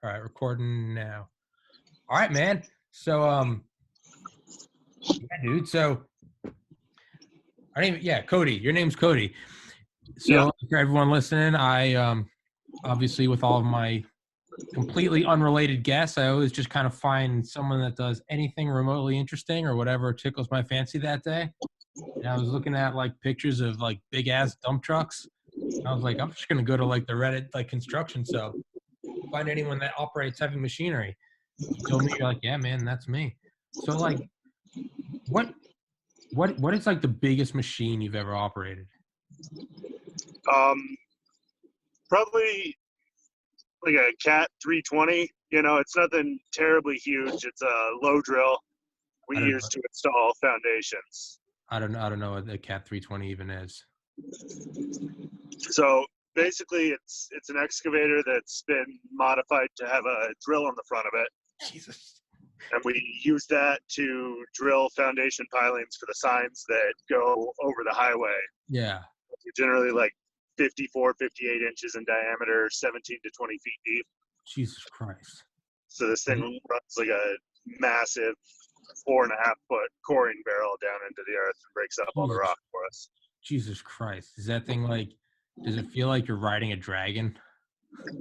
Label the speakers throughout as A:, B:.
A: All right, recording now. All right, man. So, yeah, dude. So, Cody. Your name's Cody.
B: Yeah.
A: So, for everyone listening, I obviously with all of my completely unrelated guests, I always just kind of find someone that does anything remotely interesting or whatever tickles my fancy that day. And I was looking at like pictures of like big ass dump trucks. I was like, I'm just gonna go to like the Reddit like construction sub, find anyone that operates heavy machinery. You told me you're like, yeah, man, that's me. So like, what what is like the biggest machine you've ever operated?
B: Um, Probably like a Cat 320. It's nothing terribly huge. It's a low drill we
A: I don't know.
B: use to install foundations.
A: I don't know what the Cat 320 even is.
B: So basically, it's an excavator that's been modified to have a drill on the front of it,
A: Jesus.
B: and we use that to drill foundation pilings for the signs that go over the highway.
A: Yeah.
B: They're generally like 54, 58 inches in diameter, 17 to 20 feet deep.
A: Jesus Christ.
B: So this thing runs like a massive 4.5-foot coring barrel down into the earth and breaks up all the rock for us.
A: Jesus Christ. Is that thing like, does it feel like you're riding a dragon?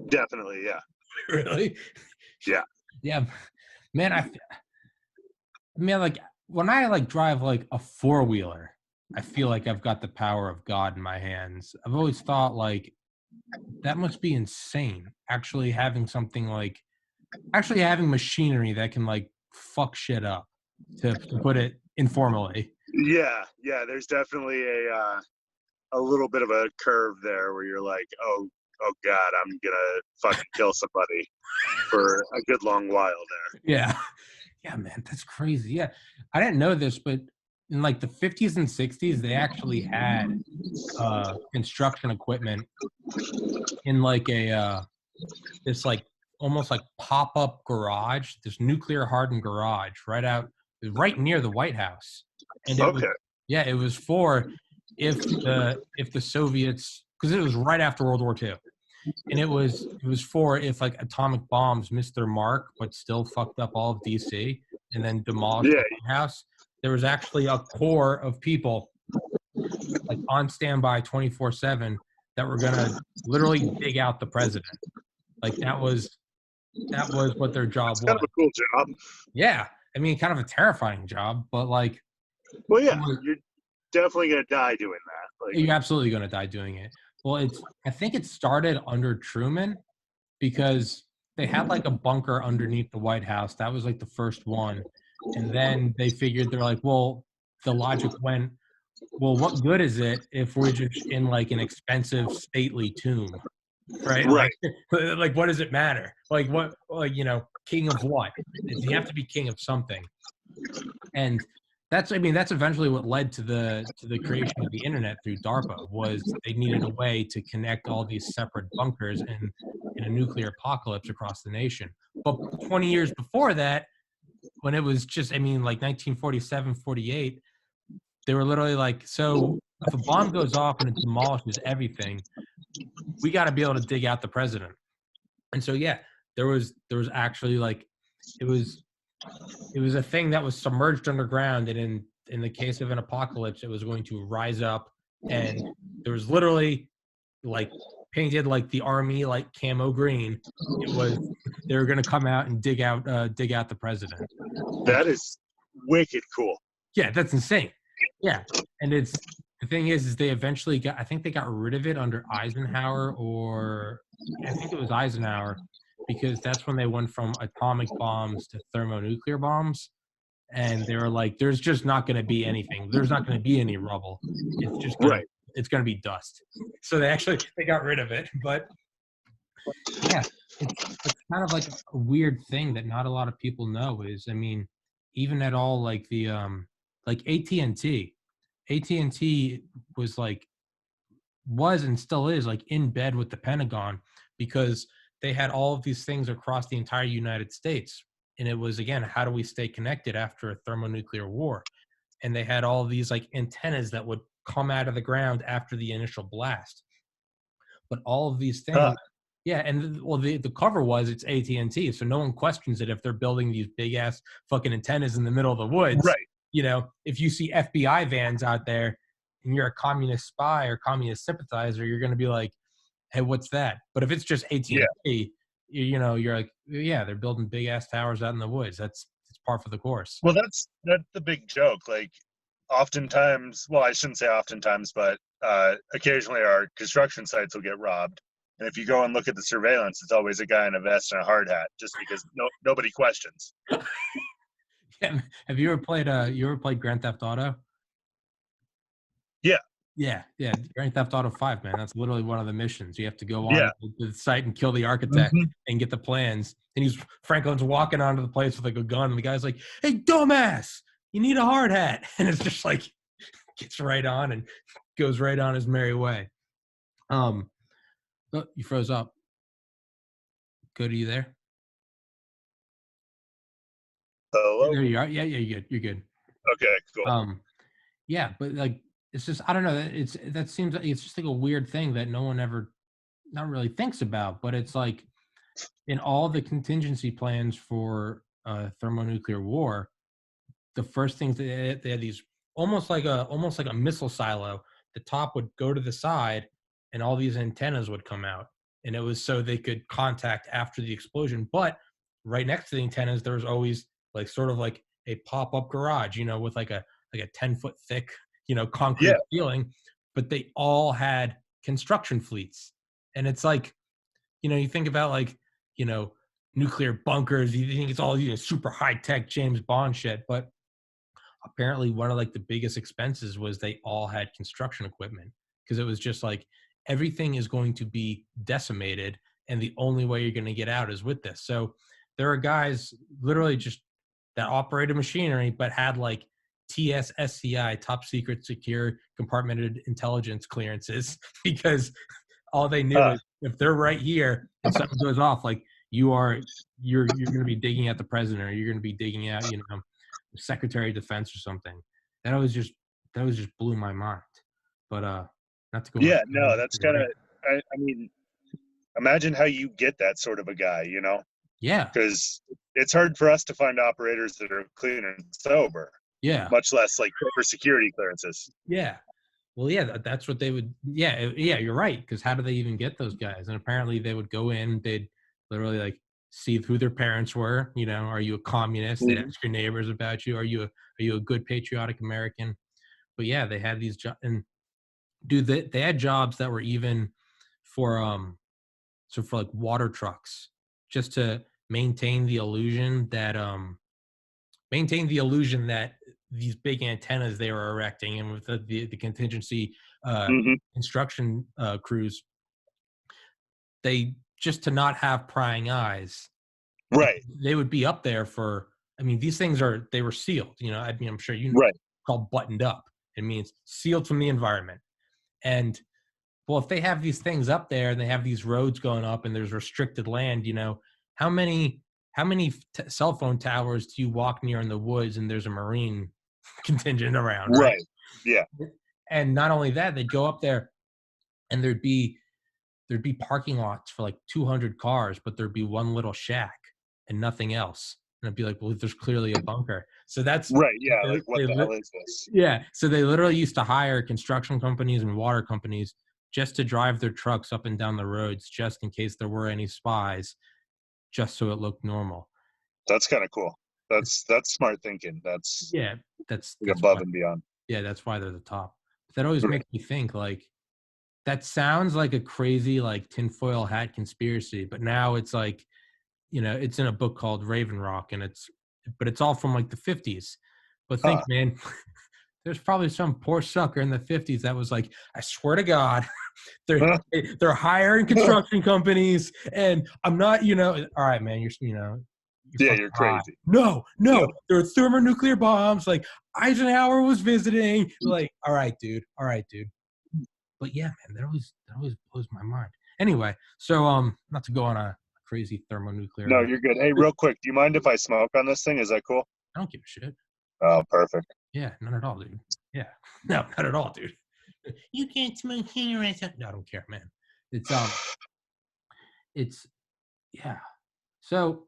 B: Definitely, yeah.
A: Really?
B: Yeah.
A: Yeah. Man, like when I like drive like a four-wheeler, I feel like I've got the power of God in my hands. I've always thought like that must be insane. Actually having machinery that can like fuck shit up, to put it informally.
B: Yeah, there's definitely a little bit of a curve there where you're like, oh God, I'm gonna fucking kill somebody for a good long while there.
A: Yeah. Yeah, man, that's crazy. Yeah. I didn't know this, but in like the 50s and 60s, they actually had construction equipment in like this like almost like pop-up garage, this nuclear hardened garage right near the White House. And it was for if the Soviets, because it was right after World War II. And it was for if like atomic bombs missed their mark but still fucked up all of DC and then demolished the White House. There was actually a core of people like on standby 24/7 that were gonna literally dig out the president. Like that was what their job was.
B: Kind of a cool job.
A: Yeah, I mean, kind of a terrifying job, but like,
B: well, yeah, you're definitely gonna die doing that. Like,
A: you're absolutely gonna die doing it. Well, I think it started under Truman because they had like a bunker underneath the White House. That was like the first one. And then they figured, they're like, well, the logic went, well, what good is it if we're just in like an expensive stately tomb? Right? Like what does it matter? Like what, like, king of what? You have to be king of something. And that's eventually what led to the creation of the internet through DARPA. Was they needed a way to connect all these separate bunkers in a nuclear apocalypse across the nation. But 20 years before that, when it was just, like 1947, 48, they were literally like, so if a bomb goes off and it demolishes everything, we got to be able to dig out the president. And so, yeah, there was actually like, it was a thing that was submerged underground, and in the case of an apocalypse, it was going to rise up, and there was literally like painted like the army like camo green. It was, they were going to come out and dig out the president.
B: That is wicked cool.
A: Yeah, that's insane. Yeah, and the thing is they eventually got, I think they got rid of it under Eisenhower, or I think it was Eisenhower, because that's when they went from atomic bombs to thermonuclear bombs. And they were like, there's just not going to be anything. There's not going to be any rubble. It's just it's going to be dust. So they got rid of it. But yeah, it's kind of like a weird thing that not a lot of people know is, even at all, like the like AT&T was and still is like in bed with the Pentagon, because they had all of these things across the entire United States. And it was, again, how do we stay connected after a thermonuclear war? And they had all of these like antennas that would come out of the ground after the initial blast. But all of these things Yeah, and well, the cover was it's AT&T, so no one questions it if they're building these big ass fucking antennas in the middle of the woods.
B: Right.
A: You know, if you see FBI vans out there and you're a communist spy or communist sympathizer, you're going to be like, "Hey, what's that?" But if it's just
B: Yeah.
A: AT&T, you know, you're like, "Yeah, they're building big ass towers out in the woods. That's it's par for the course."
B: Well, that's the big joke. Like, oftentimes, well, I shouldn't say oftentimes, but occasionally our construction sites will get robbed. And if you go and look at the surveillance, it's always a guy in a vest and a hard hat, just because nobody questions.
A: Yeah, have you ever played Grand Theft Auto?
B: Yeah,
A: Yeah, yeah, Grand Theft Auto 5, man, that's literally one of the missions. You have to go on
B: yeah,
A: to the site and kill the architect
B: hmm
A: and get the plans, and Franklin's walking onto the place with, like, a gun, and the guy's like, "Hey, dumbass, you need a hard hat," and it's just like, gets right on and goes right on his merry way. Um, oh, you froze up. Cody, you there?
B: Hello.
A: There you are. Yeah, yeah, you're good.
B: Okay, cool.
A: Um, yeah, but, like, it's just I don't know, that seems like it's just, like, a weird thing that no one ever not really thinks about, but it's like in all the contingency plans for thermonuclear war, the first things they had these almost like a missile silo. The top would go to the side, and all these antennas would come out, and it was so they could contact after the explosion. But right next to the antennas, there was always like sort of like a pop up garage, you know, with like a 10 foot thick, you know,
B: Yeah,
A: concrete ceiling. But they all had construction fleets, and it's like you know, you think about like, you know, nuclear bunkers, you think it's all, you know, super high tech James Bond shit. But apparently one of like the biggest expenses was they all had construction equipment because it was just like everything is going to be decimated and the only way you're going to get out is with this. So there are guys literally just that operated machinery but had like TSSCI, top secret secure compartmented intelligence clearances because all they knew
B: huh.
A: is if they're right here and something goes off, like you're going to be digging at the president or you're going to be digging out, you know, the Secretary of Defense or something. That always just that always just blew my mind. But not to go on.
B: Yeah, no, that's kind of. I mean, imagine how you get that sort of a guy,
A: Yeah,
B: because it's hard for us to find operators that are clean and sober,
A: yeah,
B: much less like for security clearances.
A: yeah. Well, yeah, that's what they would. Yeah, yeah, you're right. Because how do they even get those guys? And apparently, they would go in. They'd literally like see who their parents were. You know, are you a communist? They'd
B: Mhm.
A: ask your neighbors about you. Are you a good patriotic American? But yeah, they had these jobs, and dude, they had jobs that were even for so for like water trucks, just to maintain the illusion that these big antennas they were erecting, and with the contingency uh,
B: Mhm.
A: construction crews, they just to not have prying eyes,
B: Right.
A: they would be up there for. I mean, these things they were sealed. You know, I mean, I'm sure you know,
B: Right.
A: called buttoned up. It means sealed from the environment. And well, if they have these things up there and they have these roads going up and there's restricted land, you know, how many cell phone towers do you walk near in the woods and there's a marine contingent around, right?
B: Right. Yeah.
A: And not only that, they'd go up there and there'd be parking lots for like 200 cars, but there'd be one little shack and nothing else. And I'd be like, well, there's clearly a bunker. So that's
B: Right. Yeah.
A: they,
B: Like, what
A: they
B: the
A: li-
B: hell is this?
A: yeah. So they literally used to hire construction companies and water companies just to drive their trucks up and down the roads, just in case there were any spies, just so it looked normal.
B: That's kind of cool. That's smart thinking. That's
A: Yeah,
B: like
A: that's
B: above
A: why.
B: and beyond.
A: Yeah, that's why they're the top. But that always
B: Right.
A: makes me think like that sounds like a crazy like tinfoil hat conspiracy, but now it's like you know it's in a book called Raven Rock, and it's all from like the 50s. But
B: Huh.
A: think, man, there's probably some poor sucker in the 50s that was like, I swear to God, they're
B: Huh?
A: they're hiring construction companies, and I'm not, you know, all right, man, you're
B: Yeah,
A: fucking
B: you're
A: high.
B: crazy.
A: No,
B: Yeah.
A: no, there are thermonuclear bombs. Like Eisenhower was visiting. Like, all right, dude, all right, dude. But yeah, man, that always blows my mind. Anyway, so not to go on a crazy
B: No,
A: thermonuclear.
B: you're good. Hey, real quick, do you mind if I smoke on this thing? Is that cool?
A: I don't give a shit.
B: Oh, perfect.
A: Yeah, none at all, dude. Yeah, no, not at all, dude. You can't smoke cigarettes. No, I don't care, man. It's it's yeah. So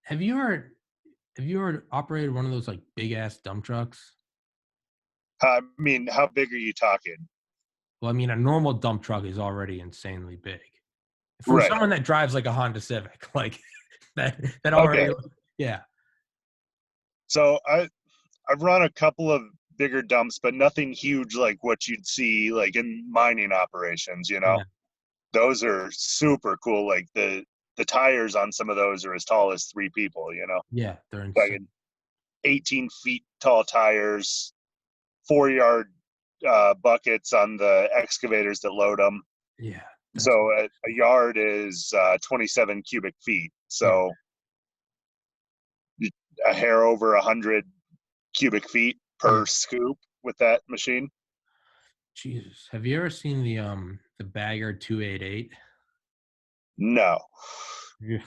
A: have you ever operated one of those like big ass dump trucks?
B: I mean, how big are you talking?
A: Well, I mean, a normal dump truck is already insanely big. For
B: Right.
A: someone that drives like a Honda Civic, like that
B: Okay.
A: already, yeah,
B: So I've run a couple of bigger dumps, but nothing huge like what you'd see like in mining operations, you know.
A: yeah,
B: Those are super cool. Like the tires on some of those are as tall as three people, you know.
A: yeah, they're
B: Like
A: insane.
B: 18 feet tall tires, 4 yard buckets on the excavators that load them.
A: Yeah,
B: So
A: that's
B: a yard is 27 cubic feet.
A: yeah.
B: So a hair over 100 cubic feet
A: Yeah.
B: per scoop with that machine.
A: Jesus. Have you ever seen the Bagger 288?
B: No.
A: Yeah.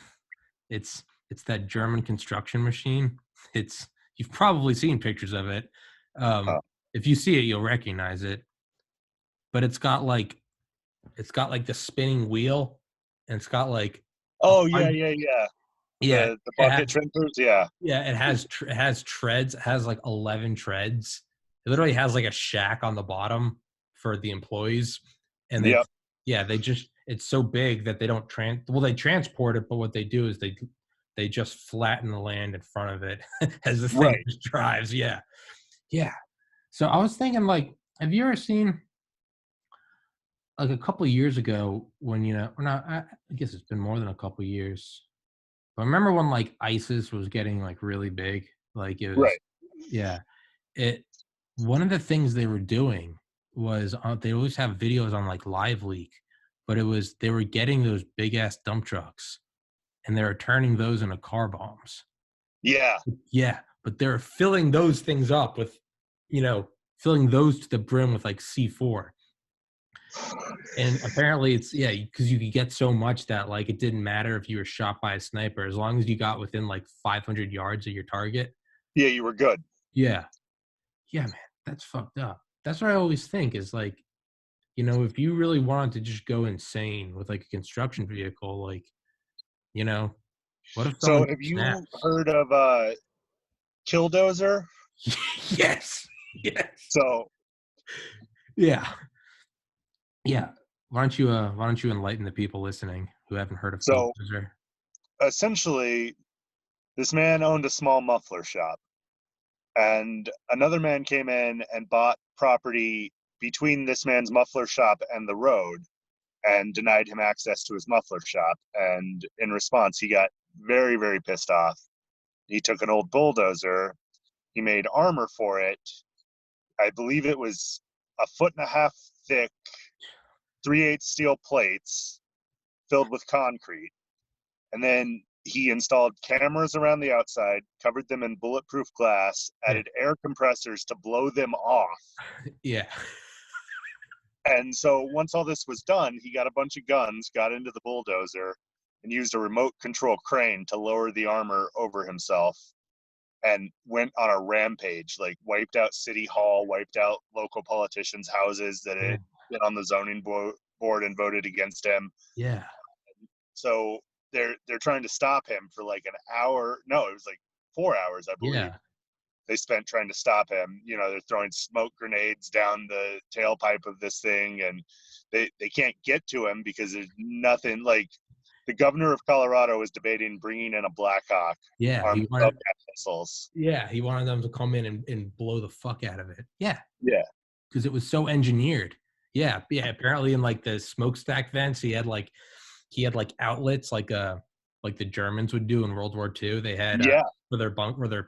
A: It's that German construction machine. It's you've probably seen pictures of it.
B: Huh.
A: If you see it, you'll recognize it. But it's got like the spinning wheel, and it's got like a
B: Oh yeah,
A: hundred.
B: yeah, yeah.
A: Yeah,
B: The
A: it
B: bucket
A: has.
B: trimpers, yeah.
A: Yeah, it has treads. It has like 11 treads. It literally has like a shack on the bottom for the employees, and
B: Yep.
A: they just it's so big that they don't they transport it, but what they do is they just flatten the land in front of it as the thing
B: Right.
A: just drives. Yeah, yeah. So I was thinking, like, have you ever seen like a couple of years ago when or not? I guess it's been more than a couple of years. But remember when like ISIS was getting like really big? Like it was,
B: Right.
A: yeah. It One of the things they were doing was they always have videos on like Live Leak, but it was they were getting those big ass dump trucks and they were turning those into car bombs.
B: Yeah.
A: Yeah, but they're filling those things up with, filling those to the brim with like C4. And apparently it's yeah, because you could get so much that like it didn't matter if you were shot by a sniper as long as you got within like 500 yards of your target.
B: Yeah, you were good.
A: Yeah. Yeah, man, that's fucked up. That's what I always think is like, if you really wanted to just go insane with like a construction vehicle, like, you know, what if
B: So
A: someone
B: have you
A: snaps?
B: heard of Killdozer?
A: Yes. Yes.
B: So
A: Yeah. Yeah. Why don't you enlighten the people listening who haven't heard of
B: so
A: Killdozer?
B: essentially this man owned a small muffler shop, and another man came in and bought property between this man's muffler shop and the road and denied him access to his muffler shop. And in response, he got very, very pissed off. He took an old bulldozer, he made armor for it. I believe it was a foot and a half thick, 3/8 steel plates filled with concrete. And then he installed cameras around the outside, covered them in bulletproof glass,
A: Yeah.
B: added air compressors to blow them off.
A: Yeah.
B: And so once all this was done, he got a bunch of guns, got into the bulldozer, and used a remote control crane to lower the armor over himself and went on a rampage, like wiped out City Hall, wiped out local politicians' houses that
A: Oh,
B: had been on the zoning board and voted against him.
A: yeah.
B: So they're trying to stop him for like an hour. No, it was like 4 hours, I believe.
A: Yeah.
B: They spent trying to stop him. You know, they're throwing smoke grenades down the tailpipe of this thing, and they can't get to him because there's nothing. Like the governor of Colorado is debating bringing in a Black Hawk
A: Yeah.
B: armed
A: He
B: with
A: wanted
B: Hellcat missiles.
A: yeah, he wanted them to come in and blow the fuck out of it. Yeah.
B: Yeah,
A: Because it was so engineered. Yeah, yeah. Apparently, in like the smokestack vents, he had like outlets like the Germans would do in World War II. They had
B: yeah,
A: for their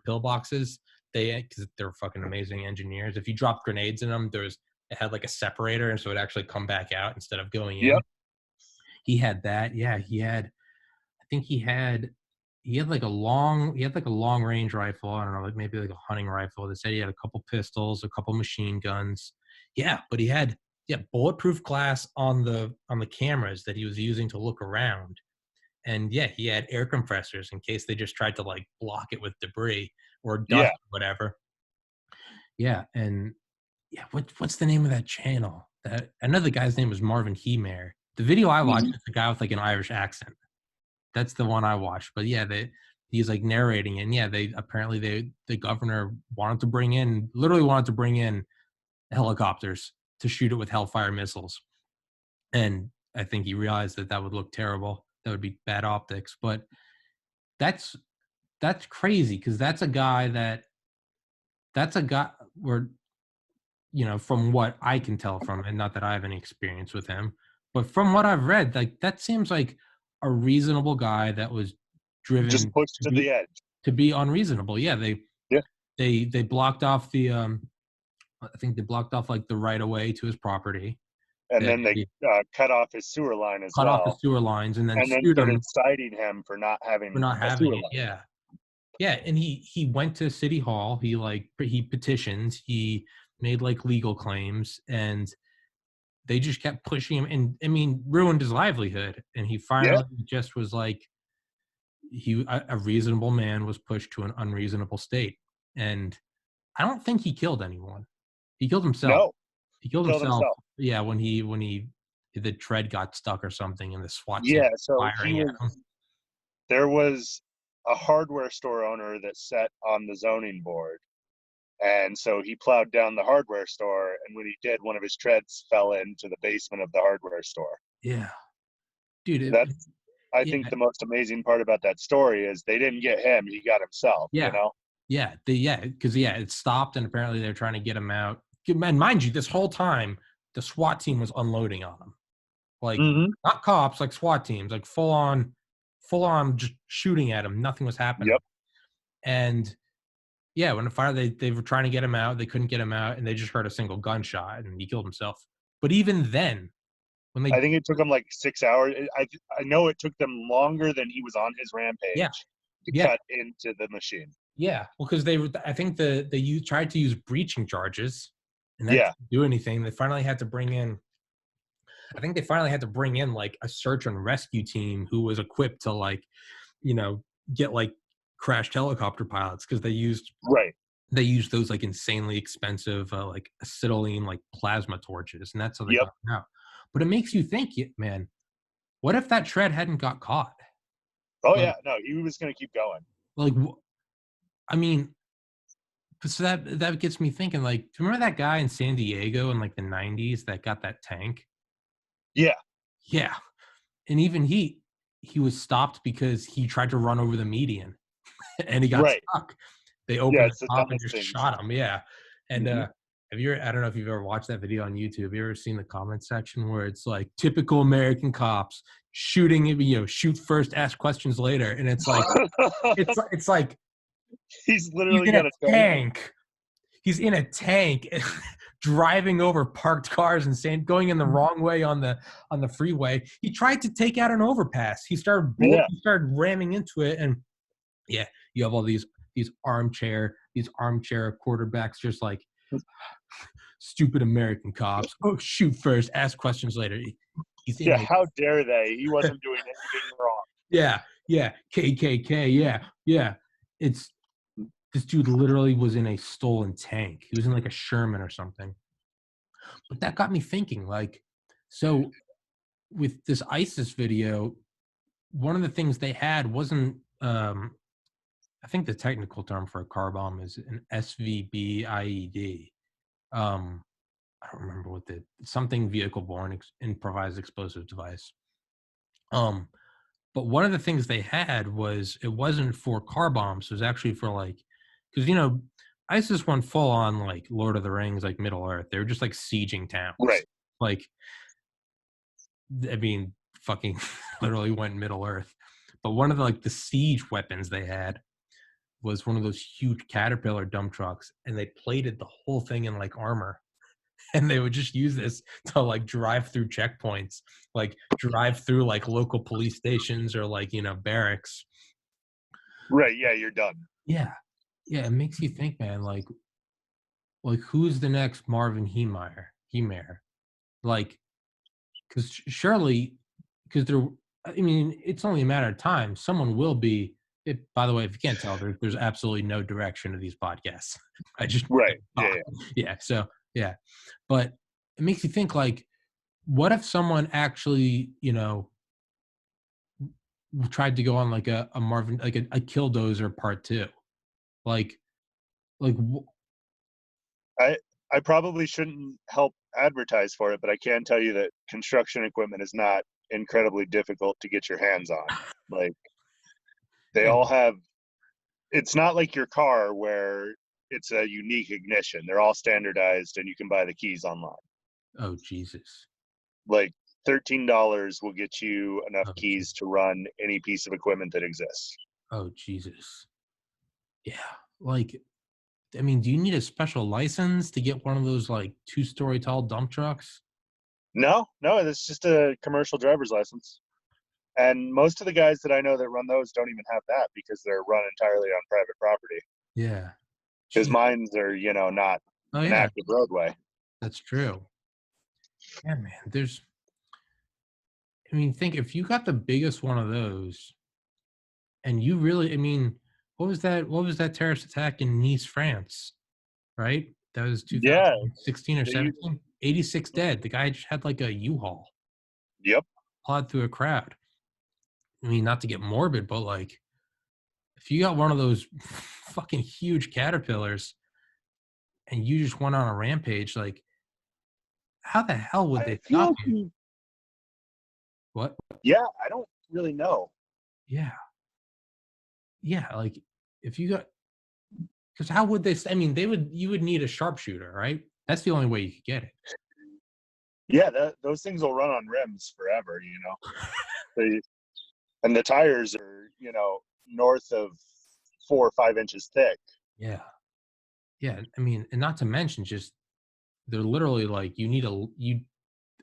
A: pillboxes. Because they're fucking amazing engineers. If you dropped grenades in them, it had like a separator, and so it actually come back out instead of going
B: yep,
A: in. He had that. Yeah, I think he had like a long range rifle. I don't know, like maybe like a hunting rifle. They said he had a couple pistols, a couple machine guns. Yeah, but he had bulletproof glass on the cameras that he was using to look around. And yeah, he had air compressors in case they just tried to like block it with debris or
B: yeah.
A: dust or whatever. Yeah, and yeah, what's the name of that channel? That I know the guy's name was Marvin Heemeyer. The video I watched is the guy with like an Irish accent. That's the one I watched. But yeah, he's like narrating, and yeah, the governor literally wanted to bring in helicopters to shoot it with Hellfire missiles, and I think he realized that would look terrible. That would be bad optics. But that's crazy because that's a guy where, from what I can tell from it, not that I have any experience with him, but from what I've read, like that seems like a reasonable guy that was
B: Just
A: driven
B: pushed to the edge.
A: to be unreasonable. Yeah,
B: Yeah.
A: they blocked off I think they blocked off like the right of way to his property.
B: And then they cut off his sewer line as
A: cut
B: well.
A: off the sewer lines and then sued
B: started
A: him
B: citing him for not having
A: for not
B: a
A: having
B: sewer
A: it.
B: line.
A: Yeah. Yeah, and he went to City Hall. He petitioned. He made like legal claims, and they just kept pushing him, and I mean, ruined his livelihood. And he finally just was like, a reasonable man was pushed to an unreasonable state. And I don't think he killed anyone. He killed himself.
B: No,
A: he killed himself. Yeah, when the tread got stuck or something, and the SWAT team was firing at him.
B: There was a hardware store owner that sat on the zoning board, and so he plowed down the hardware store, and when he did, one of his treads fell into the basement of the hardware store.
A: Yeah, dude.
B: I think the most amazing part about that story is they didn't get him; he got himself.
A: Yeah,
B: you know.
A: Because it stopped, and apparently they're trying to get him out. And mind you, this whole time the SWAT team was unloading on him, like not cops, like SWAT teams, like full on just shooting at him. Nothing was happening.
B: Yep.
A: And yeah, when the fire, they were trying to get him out, they couldn't get him out, and they just heard a single gunshot, and he killed himself. But even then,
B: I think it took them like 6 hours. I know it took them longer than he was on his rampage to cut into the machine.
A: Yeah, well, because I think they tried to use breaching charges, and that didn't do anything. They finally had to bring in. I think they finally had to bring in like a search and rescue team who was equipped to like, get like crashed helicopter pilots, because they used those like insanely expensive like acetylene like plasma torches, and that's how they got them out. But it makes you think, man, what if that tread hadn't got caught?
B: Oh yeah, no, he was going to keep going.
A: Like, I mean, so that gets me thinking. Like, do you remember that guy in San Diego in like the 90s that got that tank? Yeah, and even he was stopped because he tried to run over the median, and he got stuck. They opened the top and just shot him. Yeah, and I don't know if you've ever watched that video on YouTube. Have you ever seen the comment section where it's like typical American cops shooting, shoot first, ask questions later, and it's like it's like
B: he's literally got a
A: tank. He's in a tank, driving over parked cars and going in the wrong way on the freeway. He tried to take out an overpass. He started ramming into it, and you have all these armchair quarterbacks just like stupid American cops. Oh, shoot first, ask questions later.
B: How dare they? He wasn't doing anything wrong.
A: Yeah, KKK. Yeah. This dude literally was in a stolen tank. He was in like a Sherman or something. But that got me thinking, like, so with this ISIS video, one of the things they had wasn't, I think the technical term for a car bomb is an SVB IED. I don't remember what something vehicle-borne improvised explosive device. But one of the things they had it wasn't for car bombs. It was actually for like, because ISIS went full on like Lord of the Rings, like Middle Earth. They were just like sieging towns.
B: Right.
A: Like, I mean, fucking literally went Middle Earth. But one of the siege weapons they had was one of those huge Caterpillar dump trucks, and they plated the whole thing in like armor. And they would just use this to like drive through checkpoints, like drive through like local police stations or like, barracks.
B: Right. Yeah. You're done.
A: Yeah. It makes you think, man, like who's the next Marvin Heemeyer? Like, because surely, it's only a matter of time. Someone will be. By the way, if you can't tell, there's absolutely no direction to these podcasts. I just
B: right.
A: Yeah. So yeah, but it makes you think, like, what if someone actually, tried to go on like a Marvin, like a Killdozer part two? Like, like
B: I I probably shouldn't help advertise for it, but I can tell you that construction equipment is not incredibly difficult to get your hands on. Like they
A: yeah.
B: all have it's not like your car where it's a unique ignition. They're all standardized and you can buy the keys online.
A: Oh, Jesus.
B: Like $13 will get you enough
A: Oh,
B: keys to run any piece of equipment that exists.
A: oh, Jesus. Yeah. Like, I mean, do you need a special license to get one of those like two-story tall dump trucks?
B: No, no, it's just a commercial driver's license. And most of the guys that I know that run those don't even have that because they're run entirely on private property.
A: Yeah.
B: Because
A: Gee.
B: mines are, not
A: Oh,
B: an
A: yeah.
B: active roadway.
A: That's true. Yeah, man. I mean, think if you got the biggest one of those and you really, I mean, what was that? What was that terrorist attack in Nice, France? Right? That was
B: Yeah,
A: 2016 or
B: they use.
A: 17. 86 dead. The guy just had like a U-Haul
B: Yep.
A: plowed through a crowd. I mean, not to get morbid, but like if you got one of those fucking huge caterpillars and you just went on a rampage, like how the hell would
B: I
A: they
B: feel
A: stop
B: like
A: you? What?
B: yeah, I don't really know.
A: Yeah. Yeah. Like if you got, because how would they? I mean, you would need a sharpshooter, right? That's the only way you could get it.
B: Yeah, those things will run on rims forever, They, and the tires are, north of 4 or 5 inches thick.
A: Yeah. Yeah. I mean, and not to mention just they're literally like you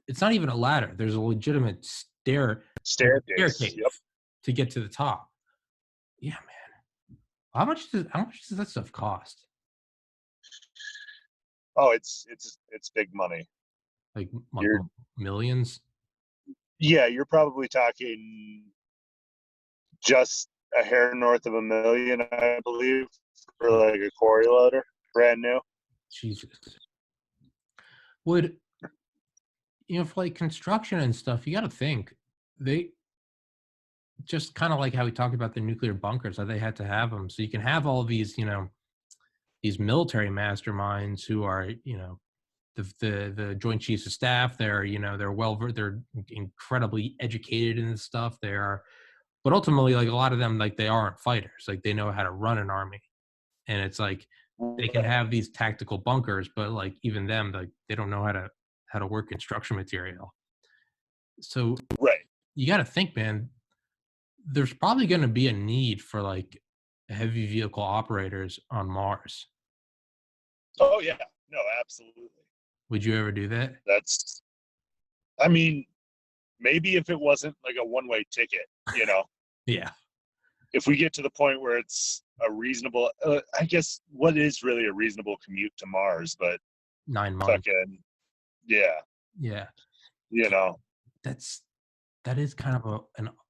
A: it's not even a ladder. There's a legitimate like a
B: Staircase. Yep.
A: staircase to get to the top. Yeah, man. How much does that stuff cost?
B: Oh, it's big money.
A: Like
B: You're
A: millions?
B: Yeah, you're probably talking just a hair north of 1 million, I believe, for
A: Oh,
B: like a quarry loader, brand new.
A: Jesus. Would for like construction and stuff, you got to think they just kind of like how we talked about the nuclear bunkers, that they had to have them so you can have all these, these military masterminds who are, the Joint Chiefs of Staff. They're they're incredibly educated in this stuff. They are, but ultimately, like a lot of them, like they aren't fighters. Like they know how to run an army, and it's like they can
B: Right.
A: have these tactical bunkers, but like even them, like they don't know how to work construction material. So
B: Right.
A: you got to think, man. There's probably going to be a need for like heavy vehicle operators on Mars.
B: Oh yeah. No, absolutely.
A: Would you ever do that?
B: That's I mean, maybe if it wasn't like a one-way ticket,
A: Yeah,
B: if we get to the point where it's a reasonable I guess what is really a reasonable commute to Mars, but
A: 9 months.
B: fucking yeah,
A: Yeah,
B: you know.
A: that's that is kind of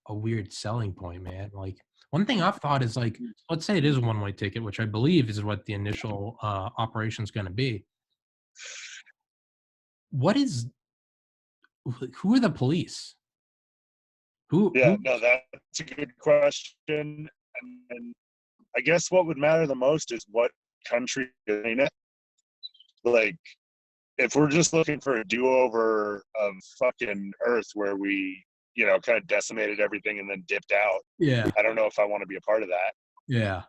A: a weird selling point, man. Like one thing I've thought is like, let's say it is a one way ticket, which I believe is what the initial operation is going to be. What is who are the police?
B: Yeah,
A: Who?
B: no, that's a good question. And I guess what would matter the most is what country is in it. Like, if we're just looking for a do-over of fucking Earth where we, kind of decimated everything and then dipped out,
A: Yeah,
B: I don't know if I want to be a part of that.
A: yeah,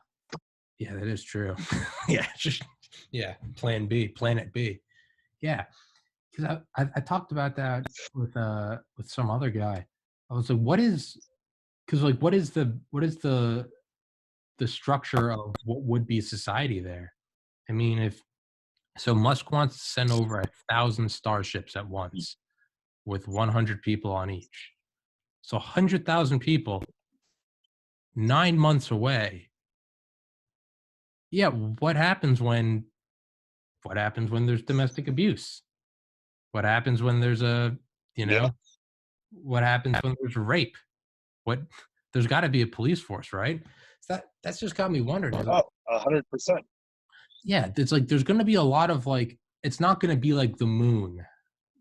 A: yeah. That is true. Yeah, just yeah. Plan B, Planet B. Yeah, because I talked about that with some other guy. I was like, what is because like what is the structure of what would be society there? I mean, if so Musk wants to send over 1,000 starships at once with 100 people on each. So 100,000 people, 9 months away. Yeah, what happens when there's domestic abuse? What happens when there's you
B: Yeah.
A: know, what happens when there's rape? What there's got to be a police force, right? So that's just got me wondering. Is like,
B: Oh, 100%.
A: yeah, it's like there's going to be a lot of like it's not going to be like the moon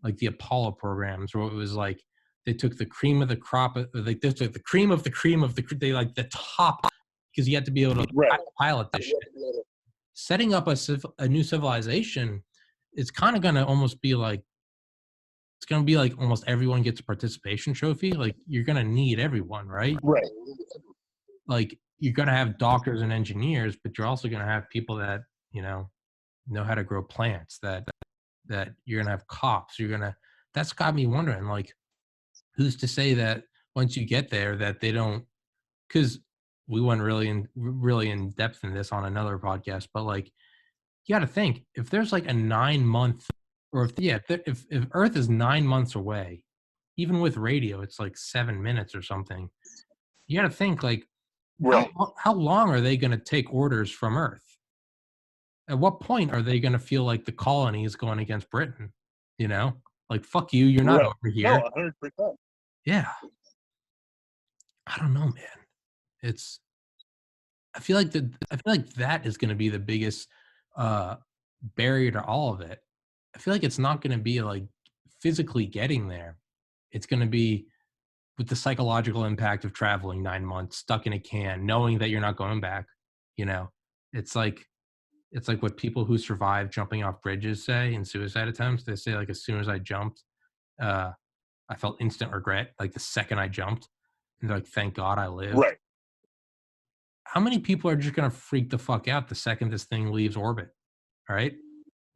A: like the Apollo programs, where it was like they took the cream of the crop, like they took the cream of the cream of the, they like the top, because you had to be able to
B: Right.
A: pilot this shit. Setting up a new civilization, it's kind of going to almost be like, it's going to be like almost everyone gets a participation trophy. Like you're going to need everyone, right?
B: Right.
A: Like you're going to have doctors and engineers, but you're also going to have people that, know how to grow plants, that you're going to have cops. That's got me wondering, like, who's to say that once you get there that they don't, because we went really in depth in this on another podcast, but like, you got to think, if there's like a 9 month, or if Earth is 9 months away, even with radio, it's like 7 minutes or something. You got to think, like,
B: Right.
A: how long are they going to take orders from Earth? At what point are they going to feel like the colony is going against Britain? Like, fuck you, you're not
B: Right.
A: over here.
B: No, 100%.
A: Yeah. I don't know, man. It's, I feel like that is going to be the biggest barrier to all of it. I feel like it's not going to be like physically getting there. It's going to be with the psychological impact of traveling 9 months stuck in a can, knowing that you're not going back. It's like what people who survive jumping off bridges say in suicide attempts. They say, like, as soon as I jumped, uh, I felt instant regret. Like the second I jumped, and they're like, thank God I lived.
B: Right.
A: How many people are just gonna freak the fuck out the second this thing leaves orbit? All right,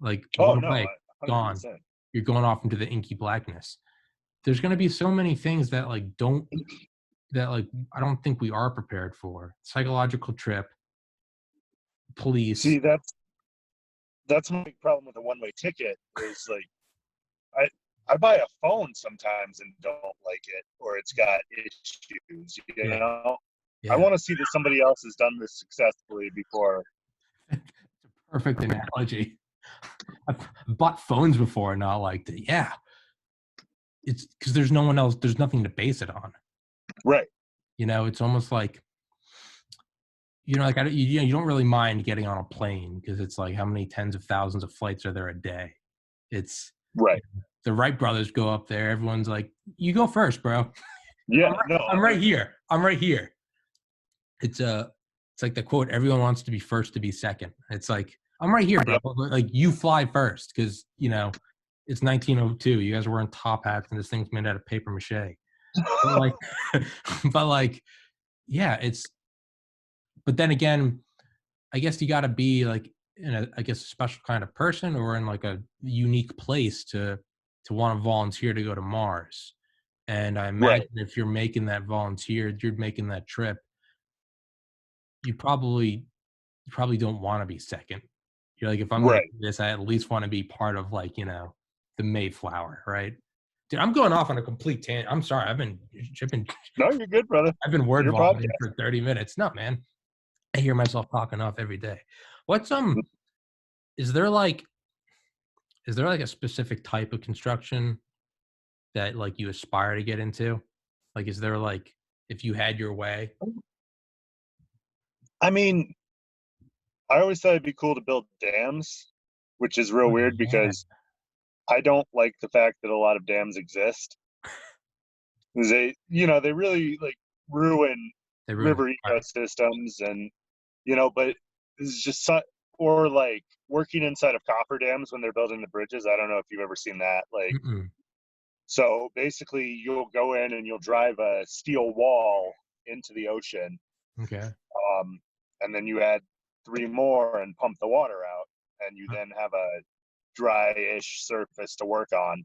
A: like,
B: Oh,
A: blown
B: no,
A: away, gone.
B: 100%.
A: You're going off into the inky blackness. There's gonna be so many things that like I don't think we are prepared for. Psychological trip, police.
B: See, that's my big problem with a one-way ticket is like I buy a phone sometimes and don't like it, or it's got issues, you know? I
A: Yeah.
B: want to see that somebody else has done this successfully before.
A: It's a perfect analogy. I've bought phones before and not liked it. Yeah. It's because there's no one else, there's nothing to base it on.
B: Right.
A: It's almost like, like you don't really mind getting on a plane because it's like, how many tens of thousands of flights are there a day? It's
B: Right.
A: The Wright brothers go up there. Everyone's like, you go first, bro.
B: Yeah.
A: I'm right here. I'm right here. It's like the quote, everyone wants to be first to be second. It's like, I'm right here, bro.
B: Yep.
A: Like, you fly first because, it's 1902. You guys are wearing top hats and this thing's made out of paper mache. But like, yeah, but then again, I guess you got to be like in a special kind of person or in like a unique place to want to volunteer to go to Mars. And I imagine if you're making that you're making that trip, you probably don't want to be second. You're like, if I'm going to do this, I at least want to be part of, like, the Mayflower, right? Dude, I'm going off on a complete tangent. I'm sorry. I've been chipping.
B: No, you're good, brother.
A: I've been word vomiting for 30 minutes. No, man. I hear myself talking off every day. What's is there like a specific type of construction that like you aspire to get into? Like, is there like, if you had your way?
B: I mean, I always thought it'd be cool to build dams, which is real weird because I don't like the fact that a lot of dams exist. They really like ruin river ecosystems, and but it's just or like working inside of cofferdams when they're building the bridges. I don't know if you've ever seen that. Like, so basically, you'll go in and you'll drive a steel wall into the ocean.
A: Okay.
B: And then you add 3 more and pump the water out, and you then have a dry-ish surface to work on.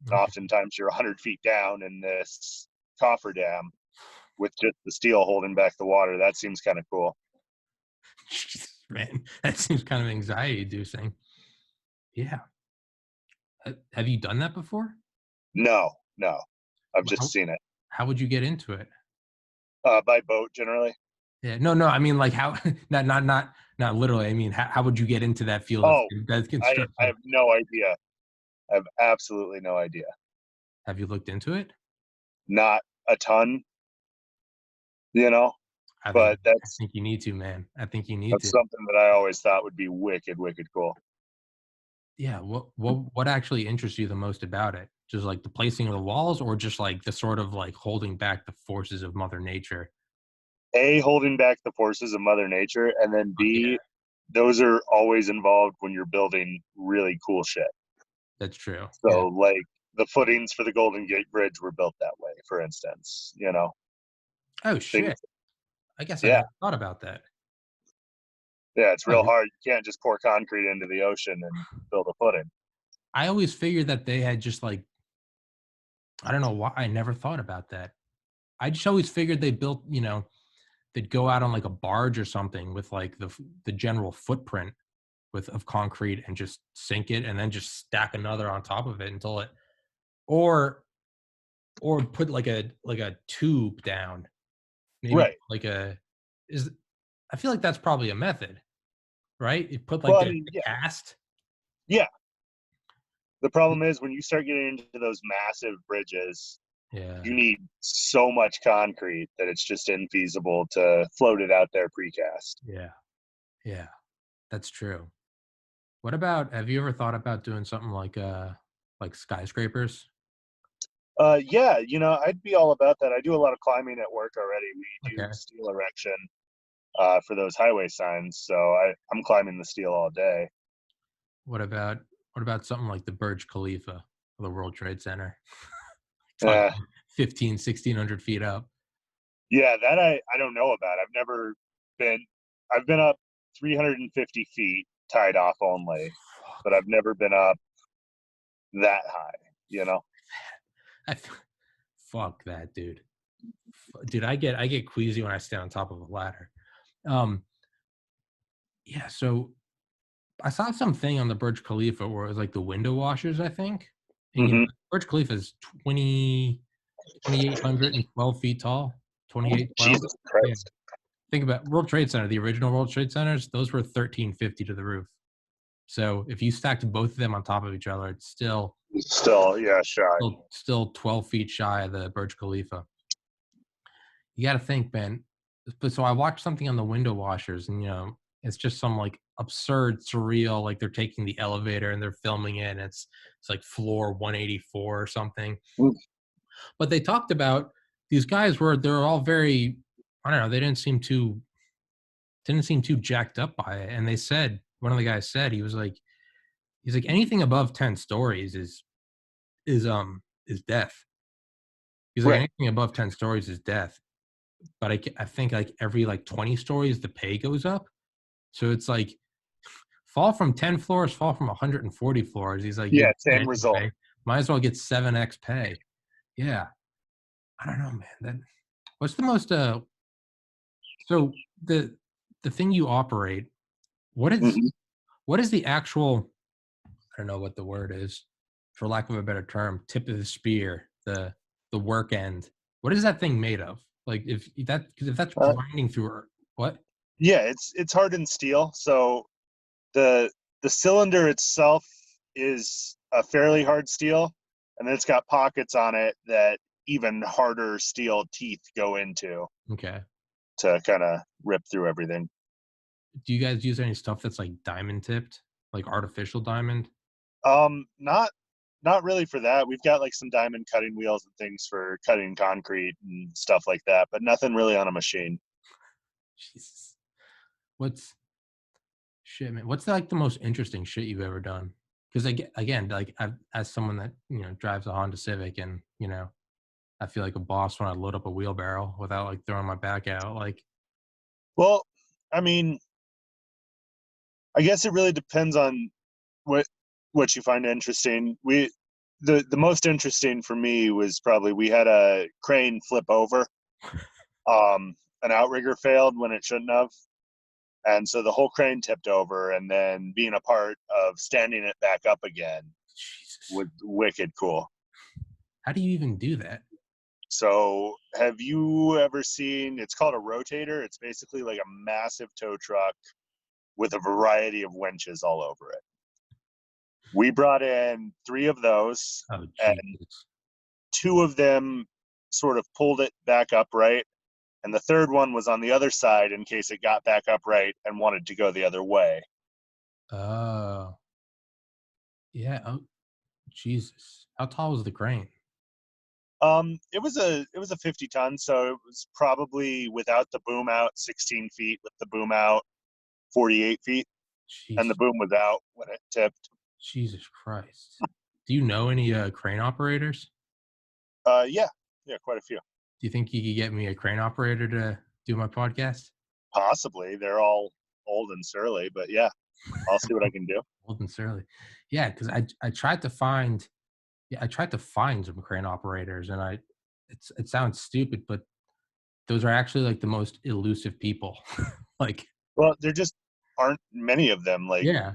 B: Okay. Oftentimes, you're 100 feet down in this cofferdam with just the steel holding back the water. That seems kind of cool.
A: Man, that seems kind of anxiety-inducing. Yeah. Have you done that before?
B: No. I've just seen it.
A: How would you get into it?
B: By boat, generally.
A: Yeah. No. I mean, like, how? Not literally. I mean, how would you get into that field of construction?
B: I have no idea. I have absolutely no idea.
A: Have you looked into it?
B: Not a ton.
A: I think you need to, man. I think you need to.
B: That's something that I always thought would be wicked, wicked cool.
A: Yeah, what actually interests you the most about it? Just, like, the placing of the walls or just, like, the sort of, like, holding back the forces of Mother Nature?
B: A, holding back the forces of Mother Nature, and then
A: Oh, yeah,
B: B, those are always involved when you're building really cool shit.
A: that's true. Yeah.
B: So, like, the footings for the Golden Gate Bridge were built that way, for instance,
A: Oh,
B: things.
A: shit. I guess I
B: Yeah,
A: never thought about that.
B: yeah, it's
A: Oh,
B: real hard. You can't just pour concrete into the ocean and build a footing.
A: I always figured that they had just, like I don't know why I never thought about that. I just always figured they built, they'd go out on, like, a barge or something with, like, the general footprint of concrete and just sink it and then just stack another on top of it until it or or put, like a tube down, maybe,
B: Right.
A: like a is I feel like that's probably a method, right? You put, like,
B: Well, I
A: the
B: mean, yeah,
A: cast.
B: yeah. The problem is when you start getting into those massive bridges,
A: Yeah,
B: you need so much concrete that it's just infeasible to float it out there precast.
A: yeah, yeah, that's true. What about have you ever thought about doing something like skyscrapers?
B: Yeah, I'd be all about that. I do a lot of climbing at work already. We do
A: Okay.
B: steel erection for those highway signs, so I'm climbing the steel all day.
A: What about what about something like the Burj Khalifa or the World Trade Center? Talking
B: Uh,
A: 15, 1,600 feet up.
B: yeah, that I don't know about. Been I've been up 350 feet tied off only, but
A: Fuck.
B: I've never been up that high.
A: I f Fuck that, dude. Dude, I get queasy when I stand on top of a ladder. Um, yeah, so I saw something on the Burj Khalifa where it was like the window washers, I think. And,
B: Hmm.
A: Burj Khalifa is 2,812 feet tall, 2,812.
B: Jesus
A: Yeah.
B: Christ.
A: Think about World Trade Center, the original World Trade Centers, those were 1,350 to the roof. So if you stacked both of them on top of each other, it's
B: Still, yeah, shy.
A: still 12 feet shy of the Burj Khalifa. You gotta think, man. But so I watched something on the window washers, and it's just some like absurd, surreal, like they're taking the elevator and they're filming it, and it's like floor 184 or something.
B: Mm.
A: But they talked about these guys they're all very, I don't know, they didn't seem too jacked up by it. And they said one of the guys said he's like anything above 10 stories is death. He's like
B: Right.
A: anything above 10 stories is death. But I think like every like 20 stories the pay goes up. So it's like fall from 10 floors, fall from 140 floors. He's like, you're
B: Yeah, same
A: dead
B: result.
A: anyway. Might as well get 7x pay. Yeah. I don't know, man. What's the most so the thing you operate, what is
B: Hmm.
A: what is the actual, I don't know what the word is, for lack of a better term, tip of the spear, the work end. What is that thing made of? Like if that's
B: Uh,
A: grinding through what?
B: yeah, it's hardened steel. So the the cylinder itself is a fairly hard steel, and then it's got pockets on it that even harder steel teeth go into
A: Okay.
B: to kind of rip through everything.
A: Do you guys use any stuff that's like diamond tipped, like artificial diamond?
B: Not really for that. We've got like some diamond cutting wheels and things for cutting concrete and stuff like that, but nothing really on a machine.
A: Jesus. What's shit, man? What's like the most interesting shit you've ever done? Because again, like as someone that drives a Honda Civic, and I feel like a boss when I load up a wheelbarrow without like throwing my back out. Like,
B: Well, I mean, I guess it really depends on what what you find interesting. The most interesting for me was probably we had a crane flip over. An outrigger failed when it shouldn't have, and so the whole crane tipped over. And then being a part of standing it back up again
A: Jesus,
B: was wicked cool.
A: how do you even do that?
B: So, have you ever seen? It's called a rotator. It's basically like a massive tow truck with a variety of winches all over it. We brought in three of those,
A: Oh
B: and
A: Jesus.
B: two of them sort of pulled it back upright, and the third one was on the other side in case it got back upright and wanted to go the other way.
A: Oh. Yeah. Oh, Jesus. How tall was the crane?
B: It was a 50 ton, so it was probably without the boom out 16 feet, with the boom out 48 feet, and the
A: Jesus.
B: boom was out when it tipped.
A: Jesus Christ. Do you know any crane operators?
B: Yeah, yeah, quite a few.
A: Do you think you could get me a crane operator to do my podcast?
B: Possibly they're all old and surly, but yeah, I'll see what I can do.
A: Old and surly. Yeah, because I tried to find I tried to find some crane operators, and it sounds stupid, but those are actually like the most elusive people. Like,
B: Well, there just aren't many of them. Like
A: yeah,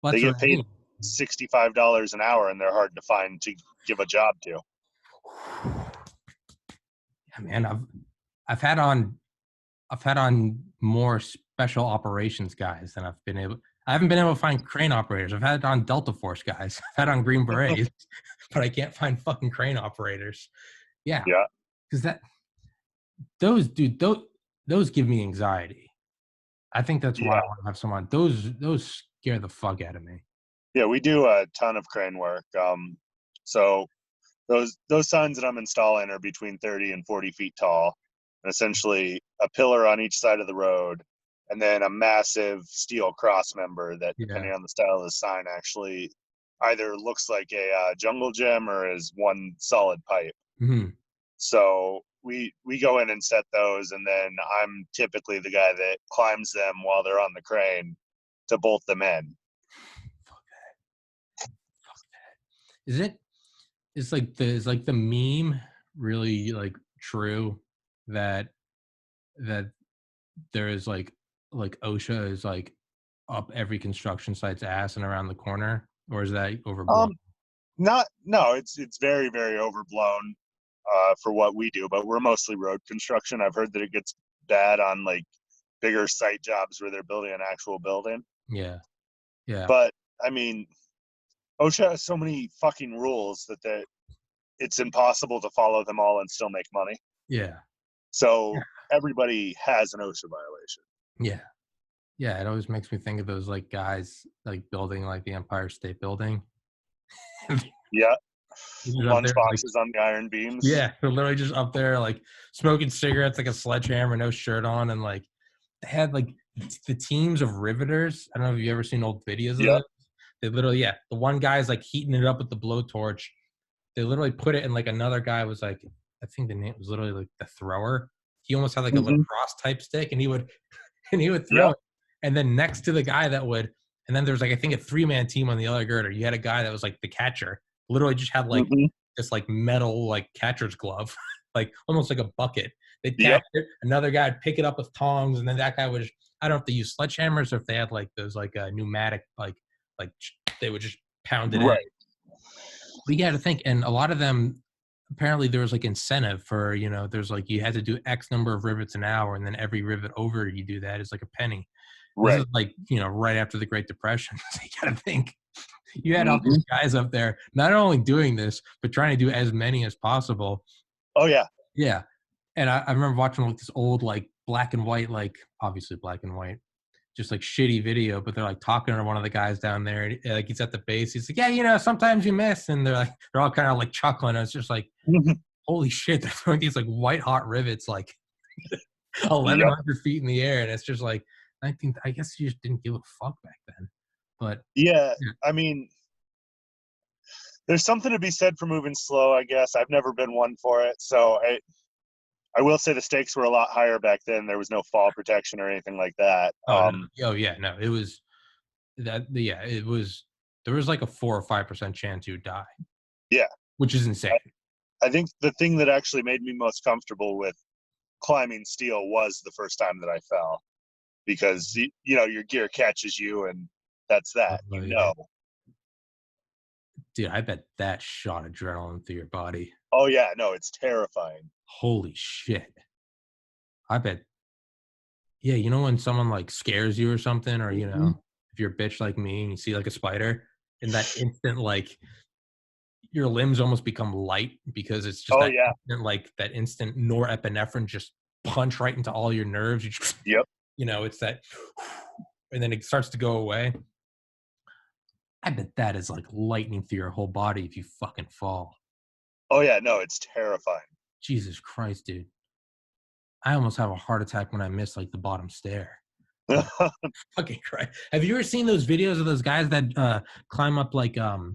B: they
A: that's what
B: get
A: I
B: paid
A: mean.
B: $65 an hour, and they're hard to find to give a job to.
A: Yeah, man, I've had on I've had on more special operations guys than I haven't been able to find crane operators. I've had on Delta Force guys. I've had on Green Berets, but I can't find fucking crane operators. Yeah,
B: Yeah,
A: because those dude those give me anxiety. I think that's why I
B: yeah,
A: want to have someone. Those scare the fuck out of me.
B: yeah. We do a ton of crane work. So those signs that I'm installing are between 30 and 40 feet tall, and essentially a pillar on each side of the road, and then a massive steel cross member that,
A: Yeah.
B: depending on the style of the sign, actually either looks like a jungle gym or is one solid pipe.
A: Mhm.
B: So we go in and set those, and then I'm typically the guy that climbs them while they're on the crane to bolt them in.
A: Fuck that. Fuck that. Is like the meme really like true that that there is like OSHA is like up every construction site's ass and around the corner, or is that overblown?
B: Um, Not no, it's very very overblown for what we do, but we're mostly road construction. I've heard that it gets bad on like bigger site jobs where they're building an actual building.
A: Yeah. Yeah.
B: But I mean, OSHA has so many fucking rules that it's impossible to follow them all and still make money.
A: Yeah.
B: So everybody has an OSHA violation.
A: Yeah. Yeah. It always makes me think of those like guys like building like the Empire State Building.
B: Yeah,
A: He's up there like,
B: lunchboxes on the iron beams.
A: yeah, they're literally just up there like smoking cigarettes like a sledgehammer, no shirt on, and like they had like the teams of riveters. I don't know if you ever seen old videos of
B: Yep.
A: this. They literally, yeah, the one guy's like heating it up with the blowtorch. They literally put it in like another guy was like, I think the name was literally like the thrower. He almost had like a
B: Mm-hmm.
A: lacrosse type stick, and he would throw
B: Yep.
A: it. And then next to the guy that would, and then there was like I think a 3-man team on the other girder. You had a guy that was like the catcher, literally just had like
B: Mm-hmm.
A: this like metal like catcher's glove, like almost like a bucket. They'd catch
B: Yep.
A: it. Another guy would pick it up with tongs, and then that guy would. I don't know if they use sledgehammers or if they had like those like pneumatic like they would just pound it in.
B: Right.
A: We got to think, and a lot of them apparently there was like incentive for there's like you had to do X number of rivets an hour, and then every rivet over you do that is like a penny. This is
B: Right.
A: like right after the Great Depression. So you got to think you had all
B: Mm-hmm.
A: these guys up there not only doing this but trying to do as many as possible.
B: Oh yeah.
A: Yeah, and I remember watching like this old like black and white, like obviously black and white, just like shitty video, but they're like talking to one of the guys down there, and like he's at the base. He's like, "Yeah, sometimes you miss," and they're all kind of like chuckling. It's just like, holy shit, they're throwing these like white hot rivets like
B: Yep.
A: 1,100 feet in the air, and it's just like 19. I guess you just didn't give a fuck back then, but
B: Yeah.
A: yeah,
B: I mean, there's something to be said for moving slow, I guess. I've never been one for it. So I will say the stakes were a lot higher back then. There was no fall protection or anything like that.
A: oh no, oh yeah, no, it was that, yeah, it was. There was like a 4 or 5% chance you'd die,
B: Yeah.
A: which is insane.
B: I think the thing that actually made me most comfortable with climbing steel was the first time that I fell, because your gear catches you, and that's that.
A: Oh,
B: You
A: yeah.
B: know.
A: Dude, I bet that shot adrenaline through your body.
B: Oh yeah, no, it's terrifying.
A: Holy shit. I bet. Yeah, when someone like scares you or something, or
B: Mhm.
A: if you're a bitch like me and you see like a spider, in that instant, like your limbs almost become light because it's just
B: Oh
A: that
B: yeah.
A: instant, like that instant norepinephrine just punch right into all your nerves. You just,
B: Yep.
A: it's that, and then it starts to go away. I bet that is like lightning through your whole body if you fucking fall.
B: Oh yeah, no, it's terrifying.
A: Jesus Christ, dude. I almost have a heart attack when I miss like the bottom stair. Like, fucking Christ. Have you ever seen those videos of those guys that climb up like oh,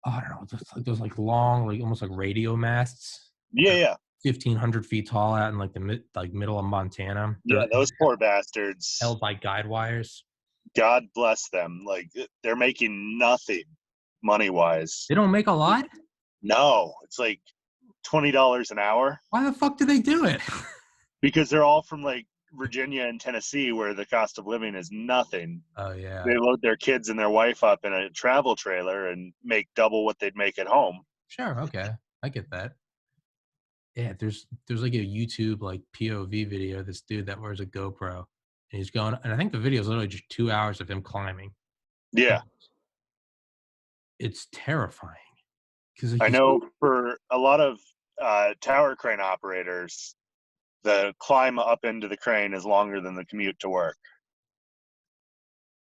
A: I don't know, just like those like long, like almost like radio masts?
B: Yeah,
A: They're
B: yeah,
A: 1,500 feet tall out in like the middle of Montana.
B: yeah. Those poor bastards.
A: Held by guide wires.
B: God bless them. Like they're making nothing money wise.
A: They don't make a lot?
B: No, it's like $20 an hour
A: Why the fuck do they do it?
B: because they're all from like Virginia and Tennessee, where the cost of living is nothing.
A: Oh yeah.
B: They load their kids and their wife up in a travel trailer and make double what they'd make at home.
A: Sure, okay. I get that. Yeah, there's like a YouTube like POV video of this dude that wears a GoPro and he's going, and I think the video is literally just 2 hours of him climbing.
B: Yeah,
A: It's terrifying because
B: I know for a lot of tower crane operators, the climb up into the crane is longer than the commute to work.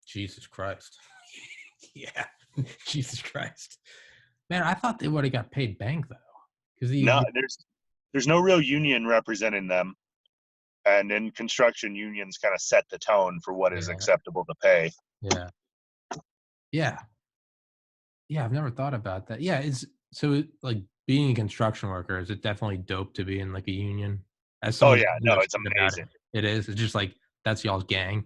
A: Jesus Christ. Yeah. Jesus Christ. Man, I thought they would have got paid bank though. Because
B: No, there's no real union representing them, and in construction, unions kind of set the tone for what is
A: yeah,
B: acceptable to pay.
A: yeah. Yeah. Yeah, I've never thought about that. Yeah, it's so like being a construction worker, is it definitely dope to be in like a union? As
B: Oh
A: someone
B: yeah,
A: who
B: no,
A: knows
B: it's
A: shit about
B: amazing.
A: it is. It's just like that's y'all's gang.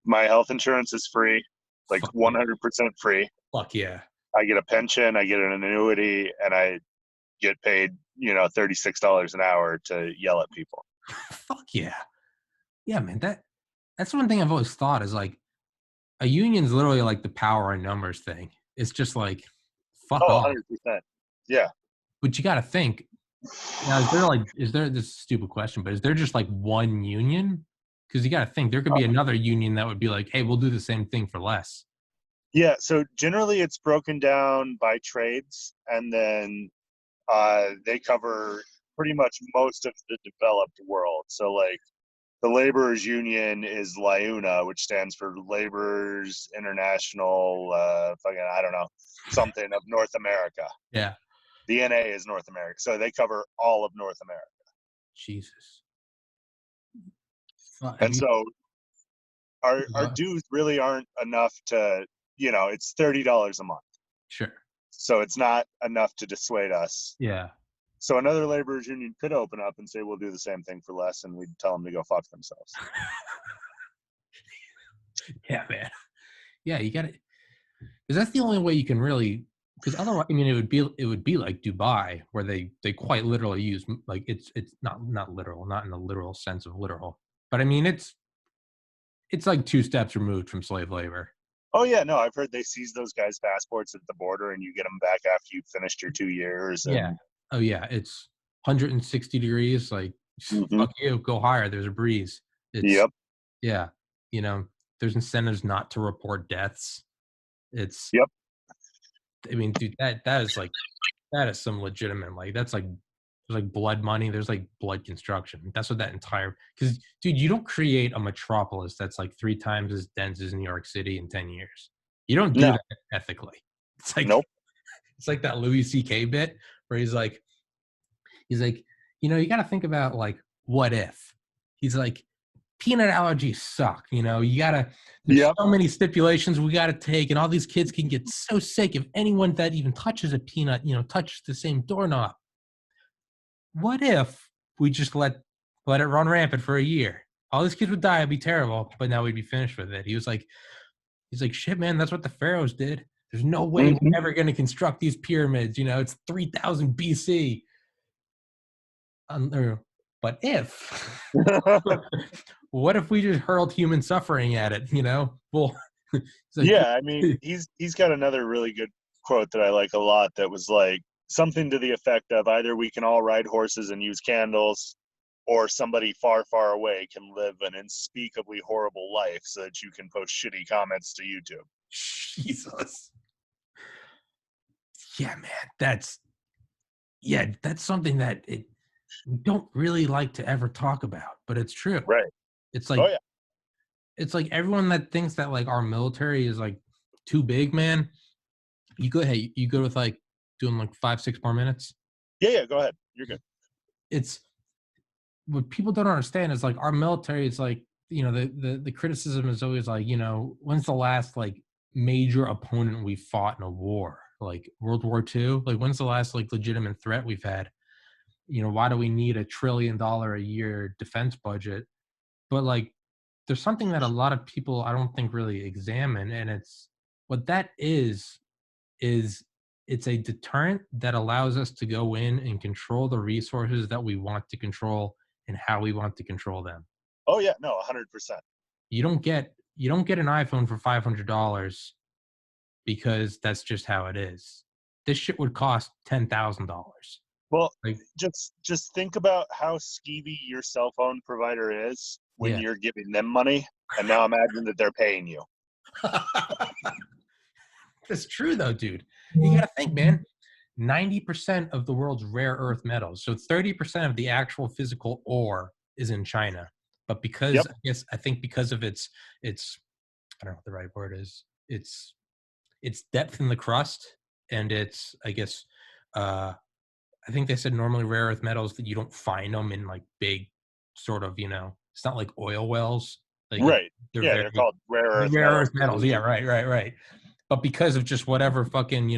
B: My health insurance is free, like
A: Fuck yeah.
B: 100% free.
A: Fuck yeah.
B: I get a pension, I get an annuity, and I get paid, $36 an hour to yell at people.
A: Fuck yeah. Yeah, man. That's one thing I've always thought is like a union's literally like the power and numbers thing. It's just like fuck
B: Oh,
A: off.
B: 100%. Yeah.
A: But you gotta think, now is there this is a stupid question, but is there just like one union? Because you gotta think there could be another union that would be like, hey, we'll do the same thing for less.
B: Yeah, so generally it's broken down by trades, and then they cover pretty much most of the developed world. So, like, the laborers union is LIUNA, which stands for Laborers International, I don't know, something of North America.
A: Yeah.
B: The NA is North America, so they cover all of North America.
A: Jesus. Have
B: And
A: you
B: so our
A: uh,
B: dues really aren't enough to, it's $30 a month,
A: sure.
B: so it's not enough to dissuade us.
A: Yeah.
B: So another laborers union could open up and say, we'll do the same thing for less, and we'd tell them to go fuck themselves.
A: Yeah, man. Yeah, you gotta because that's the only way you can really because otherwise I mean it would be like Dubai where they quite literally use like it's not literal, not in the literal sense of literal. But I mean it's like two steps removed from slave labor.
B: Oh yeah, no, I've heard they seize those guys' passports at the border, and you get them back after you've finished your 2 years.
A: Yeah.
B: And
A: Oh yeah, it's 160 degrees, like
B: Mhm.
A: fuck you, go higher. There's a breeze. It's
B: Yep,
A: yeah, you know, there's incentives not to report deaths. It's
B: yep,
A: I mean, dude, that is like that is some legitimate like that's like there's like blood money, there's like blood construction. That's what that entire because dude, you don't create a metropolis that's like 3 times as dense as New York City in 10 years. You don't do
B: no,
A: that ethically. It's like
B: nope,
A: it's like that Louis C.K. bit where he's like, you got to think about like, what if? He's like, peanut allergies suck. There's
B: yep,
A: so many stipulations we got to take, and all these kids can get so sick if anyone that even touches a peanut, touches the same doorknob. What if we just let it run rampant for a year? All these kids would die. It'd be terrible, but now we'd be finished with it. He's like, shit, man, that's what the pharaohs did. There's no way we're
B: hmm
A: ever going to construct these pyramids. It's 3000 BC. But if, what if we just hurled human suffering at it? Well, it's like,
B: yeah. I mean, he's got another really good quote that I like a lot. That was like something to the effect of either we can all ride horses and use candles, or somebody far, far away can live an unspeakably horrible life so that you can post shitty comments to YouTube.
A: Jesus. Yeah, man, that's something that we don't really like to ever talk about, but it's true.
B: Right.
A: It's
B: Oh
A: like
B: yeah.
A: it's like everyone that thinks that like our military is like too big, man, you go. Hey, you go with like doing like 5, 6 more minutes.
B: Yeah, go ahead. You're good.
A: It's what people don't understand is like our military is like, the criticism is always like, when's the last like major opponent we fought in a war, like World War II? Like when's the last like legitimate threat we've had? Why do we need $1 trillion a year defense budget? But like there's something that a lot of people I don't think really examine, and it's what that is it's a deterrent that allows us to go in and control the resources that we want to control and how we want to control them.
B: Oh yeah, no, 100%.
A: You don't get an iPhone for $500 because that's just how it is. This shit would cost $10,000.
B: Well,
A: Like,
B: just think about how skeevy your cell phone provider is when
A: yeah.
B: you're giving them money, and now imagine that they're paying you.
A: That's true though, dude. You gotta think, man. 90% of the world's rare earth metals. So 30% of the actual physical ore is in China. But because
B: Yep.
A: I think because of its I don't know what the right word is. Its depth in the crust and its I think they said normally rare earth metals that you don't find them in like big sort of, it's not like oil wells. Like
B: Right.
A: they're
B: Yeah,
A: very
B: they're called rare earth
A: rare
B: metals.
A: earth metals. Yeah, right. But because of just whatever fucking,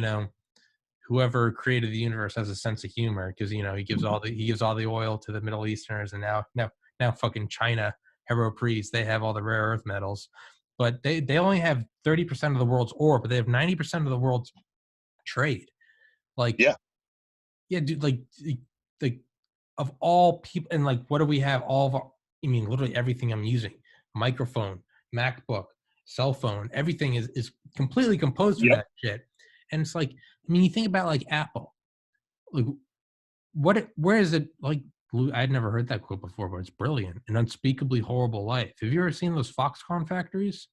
A: whoever created the universe has a sense of humor because he gives all the oil to the Middle Easterners, and now fucking China, Hero Priest, they have all the rare earth metals, but they only have 30% of the world's ore, but they have 90% of the world's trade. Like,
B: Yeah.
A: yeah, dude, like of all people, and like, what do we have? All of our, I mean, literally everything I'm using, microphone, MacBook, cell phone, everything is completely composed of
B: Yep.
A: that shit. And it's like, I mean, you think about like Apple, like where is it like? I'd never heard that quote before, but it's brilliant. An unspeakably horrible life. Have you ever seen those Foxconn factories?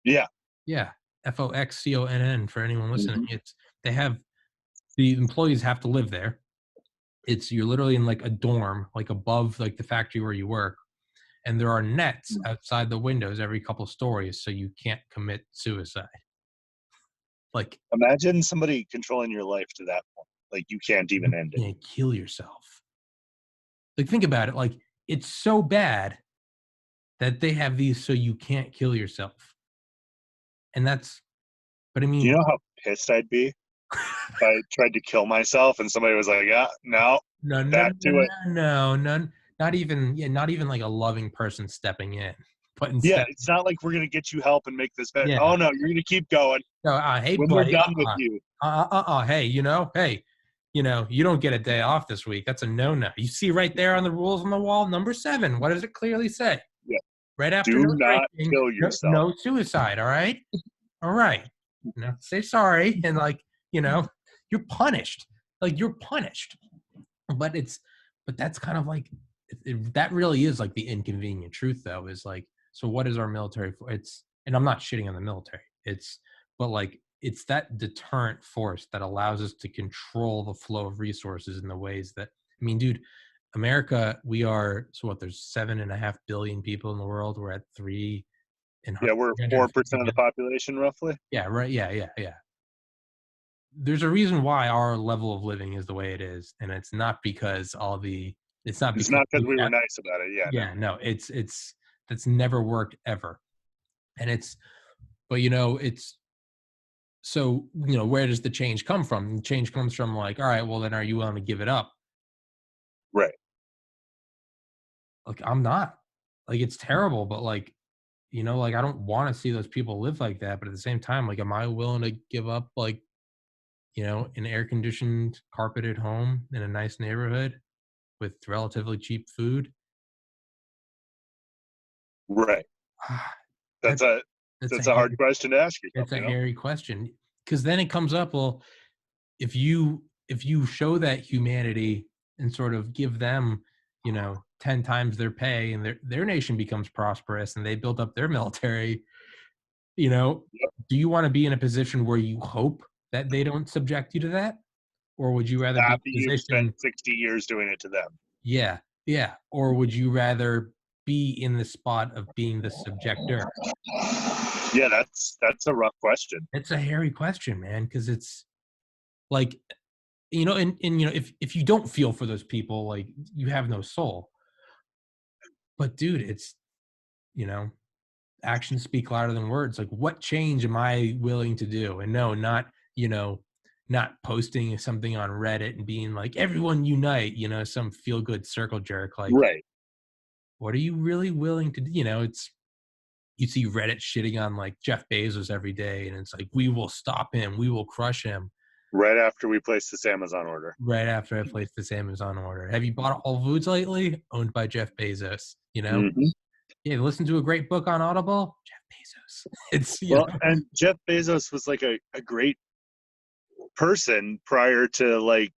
B: Yeah.
A: Yeah, Foxconn for anyone listening.
B: Mhm.
A: It's they have the employees have to live there. You're literally in like a dorm, like above like the factory where you work, and there are nets outside the windows every couple stories, so you can't commit suicide. Like,
B: Imagine somebody controlling your life to that point. Like you can't even end it.
A: you can't kill yourself. Like, think about it. Like, it's so bad that they have these so you can't kill yourself. And that's, but I
B: Do
A: mean,
B: you know how pissed I'd be if I tried to kill myself and somebody was like, "Yeah, no,
A: no, no,
B: back
A: no,
B: to it."
A: no, no, none, not even like a loving person stepping in, but
B: Yeah,
A: instead,
B: it's not like we're gonna get you help and make this better.
A: yeah,
B: Oh no, you're gonna keep going
A: no, hey,
B: when we're
A: buddy,
B: done with you.
A: hey, you don't get a day off this week. That's a no-no. You see right there on the rules on the wall, number 7. What does it clearly say?
B: Yeah.
A: Right after
B: Do
A: no
B: not
A: drinking,
B: kill
A: no,
B: yourself.
A: no suicide. All right. Say sorry, and like, you're punished. Like, you're punished. But that's kind of like that really is like the inconvenient truth, though. Is like, so what is our military for? And I'm not shitting on the military. But like, it's that deterrent force that allows us to control the flow of resources in the ways that, I mean, dude, America, we are, so what, there's 7.5 billion people in the world. We're at 3 and
B: Yeah, we're 4% of the population roughly.
A: yeah, right. Yeah. There's a reason why our level of living is the way it is, and it's not because it's not
B: It's
A: because
B: not because we were nice about it. Yeah, no.
A: yeah, no, it's that's never worked ever. And but it's so, where does the change come from? The change comes from like, all right, well then are you willing to give it up?
B: Right.
A: Like, I'm not. Like, it's terrible, but like, like, I don't want to see those people live like that, but at the same time, like, am I willing to give up like, an air conditioned carpeted home in a nice neighborhood with relatively cheap food?
B: Right.
A: That
B: That's a
A: that's a
B: that's a hard
A: hairy
B: question to ask yourself,
A: it's a hairy question, because then it comes up, well, if you show that humanity and sort of give them, 10 times their pay, and their nation becomes prosperous and they build up their military, you know,
B: Yep.
A: do you want to be in a position where you hope that they don't subject you to that? Or would you rather be
B: After
A: in a
B: you've spent
A: position,
B: 60 years doing it to them.
A: yeah, yeah, or would you rather be in the spot of being the subjector?
B: Yeah, that's a rough question.
A: It's a hairy question, man, because it's like, and if you don't feel for those people, like, you have no soul. But dude, it's, you know, actions speak louder than words. Like, what change am I willing to do? And no, not posting something on Reddit and being like, everyone unite, some feel good circle jerk. Like,
B: Right.
A: what are you really willing to do? It's, you see Reddit shitting on like Jeff Bezos every day, and it's like, we will stop him, we will crush him.
B: Right after we place this Amazon order.
A: Right after I placed this Amazon order. Have you bought Whole Foods lately? Owned by Jeff Bezos.
B: Mm-hmm.
A: Yeah, listen to a great book on Audible. Jeff Bezos. It's
B: and Jeff Bezos was like a great person prior to, like,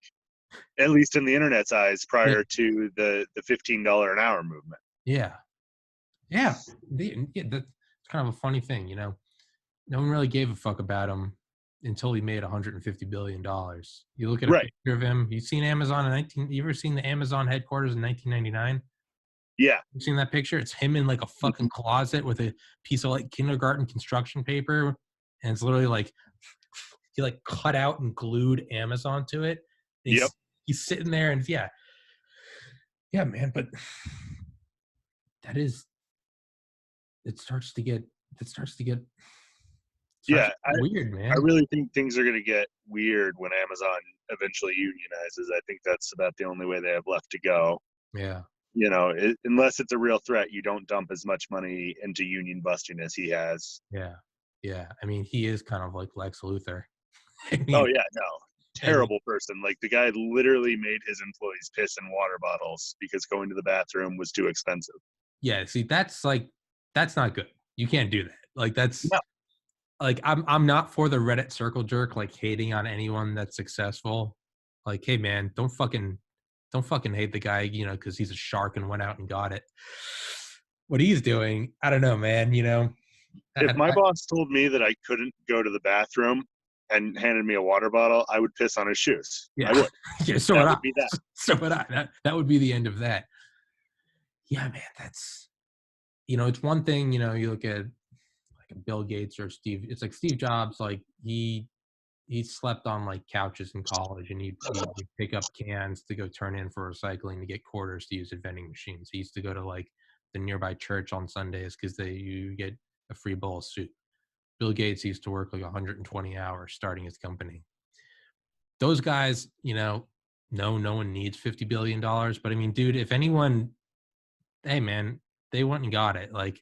B: at least in the internet's eyes, prior to the $15 an hour movement.
A: Yeah. That's kind of a funny thing, No one really gave a fuck about him until he made $150 billion. You look at a picture of him. You seen Amazon you ever seen the Amazon headquarters in 1999?
B: Yeah.
A: You seen that picture? It's him in like a fucking closet with a piece of like kindergarten construction paper, and it's literally like he like cut out and glued Amazon to it. He's sitting there, and yeah, man. But it starts to get weird, man.
B: I really think things are going to get weird when Amazon eventually unionizes. I think that's about the only way they have left to go.
A: Yeah.
B: Unless it's a real threat, you don't dump as much money into union busting as he has.
A: Yeah. I mean, he is kind of like Lex Luthor.
B: Terrible person. Like, the guy literally made his employees piss in water bottles because going to the bathroom was too expensive.
A: Yeah, see, that's not good. You can't do that. Like, that's like, I'm not for the Reddit circle jerk, like, hating on anyone that's successful. Like, hey man, don't fucking hate the guy, because he's a shark and went out and got it. What he's doing, I don't know, man.
B: If my boss told me that I couldn't go to the bathroom and handed me a water bottle, I would piss on his shoes.
A: Yeah.
B: I would.
A: Yeah, so would I. So would I. That would be the end of that. Yeah, man, that's, it's one thing, you look at like a Bill Gates or it's like Steve Jobs, like he slept on like couches in college, and he'd pick up cans to go turn in for recycling to get quarters to use at vending machines. He used to go to like the nearby church on Sundays because you get a free bowl of soup. Bill Gates used to work like 120 hours starting his company. Those guys, no one needs $50 billion. But I mean, dude, if anyone, hey man, they went and got it. Like,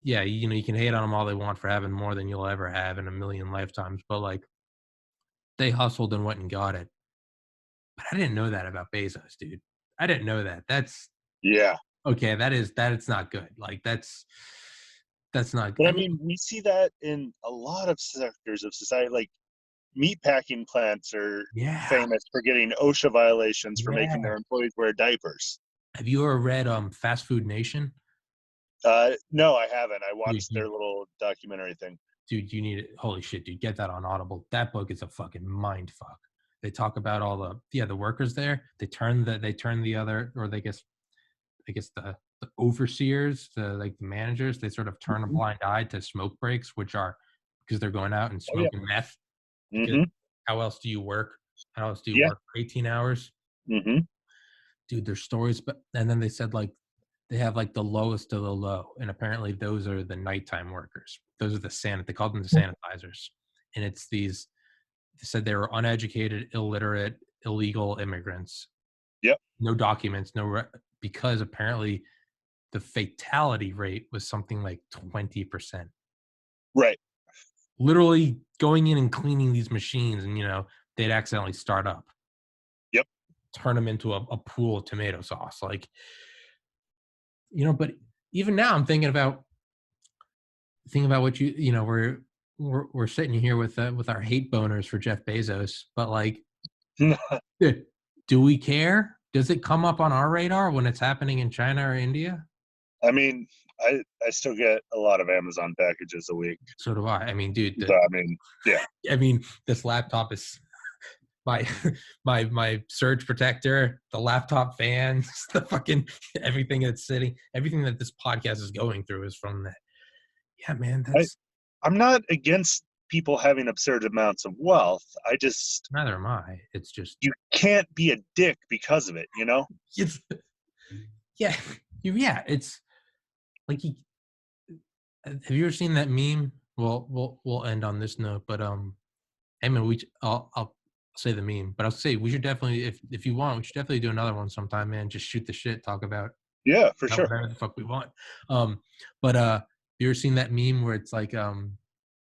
A: yeah, you can hate on them all they want for having more than you'll ever have in a million lifetimes, but like, they hustled and went and got it. But I didn't know that about Bezos, dude. I didn't know that. That's okay. That is not good. Like, that's not good.
B: But I mean, we see that in a lot of sectors of society. Like, meatpacking plants are famous for getting OSHA violations for making their employees wear diapers.
A: Have you ever read Fast Food Nation?
B: No, I haven't. I watched their little documentary thing.
A: Dude, you need it. Holy shit, dude. Get that on Audible. That book is a fucking mind fuck. They talk about all the workers there. They turn the other, or I guess the overseers, like the managers, they sort of turn a blind eye to smoke breaks, which are because they're going out and smoking meth. How else do you work? How else do you work for 18 hours? Dude, there's stories, and then they said like they have like the lowest of the low, and apparently those are the nighttime workers. Those are they called them the sanitizers, and it's these. They said they were uneducated, illiterate, illegal immigrants. No documents, because apparently the fatality rate was something like 20%.
B: Right.
A: Literally going in and cleaning these machines, and they'd accidentally start up. Turn them into a pool of tomato sauce, like. But even now I'm thinking about what we're sitting here with our hate boners for Jeff Bezos, but like, do we care? Does it come up on our radar when it's happening in China or India?
B: I mean, I still get a lot of Amazon packages a week.
A: So do I. I mean, dude. I mean, this laptop is my surge protector, the laptop fans, the fucking everything that this podcast is going through is from that. Yeah, man, that's
B: I'm not against people having absurd amounts of wealth. I just,
A: neither am I. It's just
B: you can't be a dick because of it, you know?
A: it's yeah, yeah, it's like have you ever seen that meme? Well, we'll end on this note, but hey man, I'll say the meme, but I'll say we should definitely if you want, we should definitely do another one sometime, man. Just shoot the shit, talk about
B: Yeah, for sure.
A: whatever the fuck we want. But you ever seen that meme where it's like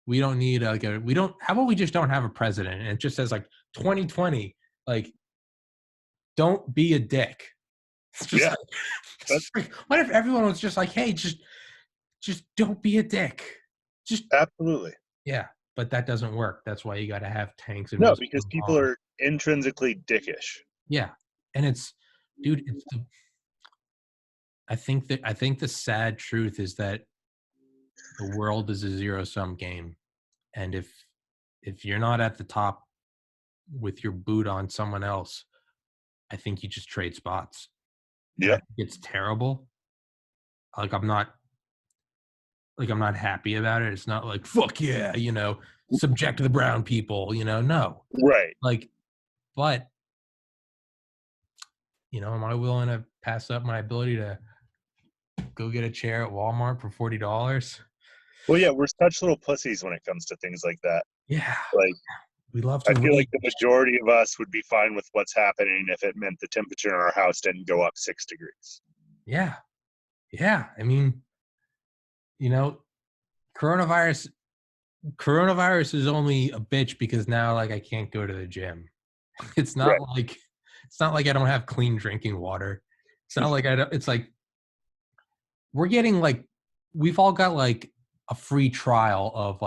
A: we don't need we don't how about we just don't have a president and it just says like 2020 like don't be a dick. It's just
B: Yeah,
A: like, it's just like what if everyone was just like hey just don't be a dick. Just
B: absolutely.
A: yeah, but that doesn't work. That's why you got to have tanks and
B: No,
A: missiles
B: because
A: and
B: people
A: bombs.
B: are intrinsically dickish.
A: Yeah, and it's dude, it's I think the sad truth is that the world is a zero sum game, and if you're not at the top with your boot on someone else, I think you just trade spots, and I
B: Yeah.
A: think it's terrible. Like I'm not happy about it. It's not like fuck yeah, subject to the brown people, no,
B: Right.
A: like, but am I willing to pass up my ability to go get a chair at Walmart for $40?
B: Well, yeah, we're such little pussies when it comes to things like that.
A: Yeah,
B: Like,
A: we love
B: I
A: to
B: feel like
A: wait.
B: the majority of us would be fine with what's happening if it meant the temperature in our house didn't go up 6 degrees.
A: Yeah, yeah. I mean, you know, coronavirus coronavirus is only a bitch because now like I can't go to the gym. It's not
B: Right.
A: like it's not like I don't have clean drinking water. It's not like I don't. It's like we're getting like we've all got like a free trial of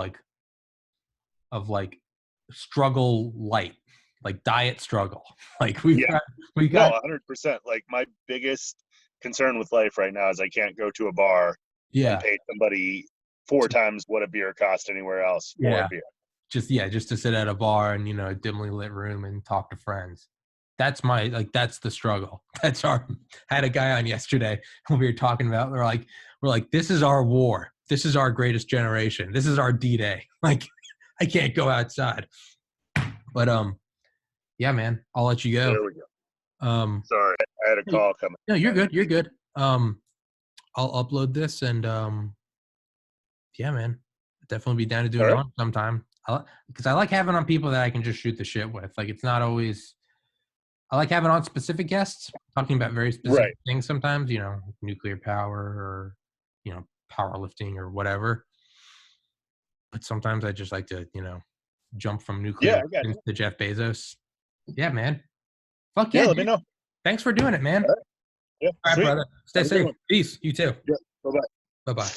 A: struggle light, like diet struggle. Like
B: Yeah.
A: we
B: No,
A: got
B: 100%. Like, my biggest concern with life right now is I can't go to a bar and
A: yeah
B: pay somebody 4 times what a beer costs anywhere else for a
A: yeah
B: beer.
A: just to sit at a bar and a dimly lit room and talk to friends. That's the struggle. That's our I had a guy on yesterday when we were talking about we're like this is our war. This is our greatest generation. This is our D-Day. Like I can't go outside. But yeah, man, I'll let you go.
B: There we go.
A: Um
B: Sorry, I had a call coming.
A: no, you're good. You're good. I'll upload this and yeah, man. Definitely be down to do
B: All
A: another
B: right.
A: one sometime. Because I like having on people that I can just shoot the shit with. Like it's not always. I like having on specific guests talking about very specific
B: Right.
A: things. Sometimes nuclear power or powerlifting or whatever. But sometimes I just like to jump from
B: Yeah,
A: nuclear
B: I got you.
A: to Jeff Bezos. Yeah, man. Fuck
B: Yeah,
A: yeah,
B: let me
A: dude.
B: know.
A: Thanks for doing it, man.
B: All right. Yeah,
A: All right,
B: sweet.
A: brother. Stay
B: Have a good
A: safe.
B: one.
A: Peace. You too.
B: Yeah. Bye-bye.
A: Bye bye.